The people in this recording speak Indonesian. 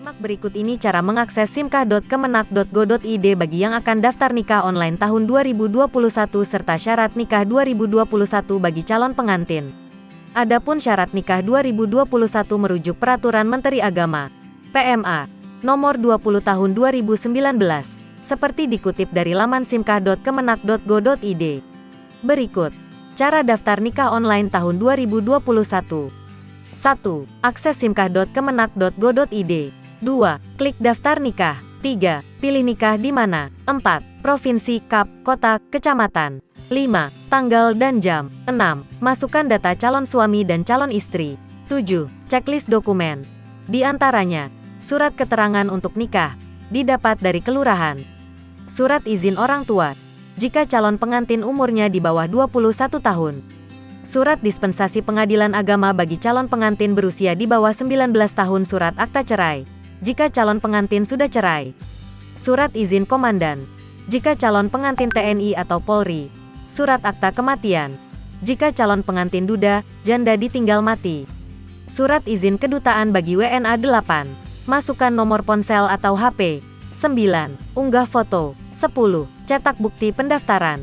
Simak berikut ini cara mengakses simkah.kemenak.go.id bagi yang akan daftar nikah online tahun 2021 serta syarat nikah 2021 bagi calon pengantin. Adapun syarat nikah 2021 merujuk Peraturan Menteri Agama (PMA) Nomor 20 Tahun 2019, seperti dikutip dari laman simkah.kemenak.go.id. Berikut cara daftar nikah online tahun 2021. 1. Akses simkah.kemenak.go.id. 2. Klik daftar nikah. 3. Pilih nikah di mana. 4. Provinsi, KAP, kota, kecamatan. 5. Tanggal dan jam. 6. Masukkan data calon suami dan calon istri. 7. Checklist dokumen. Di antaranya, surat keterangan untuk nikah, didapat dari kelurahan. Surat izin orang tua, jika calon pengantin umurnya di bawah 21 tahun. Surat dispensasi pengadilan agama bagi calon pengantin berusia di bawah 19 tahun. Surat akta cerai, jika calon pengantin sudah cerai. Surat izin komandan, jika calon pengantin TNI atau Polri. Surat akta kematian, jika calon pengantin duda, janda ditinggal mati. Surat izin kedutaan bagi WNA 8. Masukkan nomor ponsel atau HP. 9. Unggah foto. 10. Cetak bukti pendaftaran.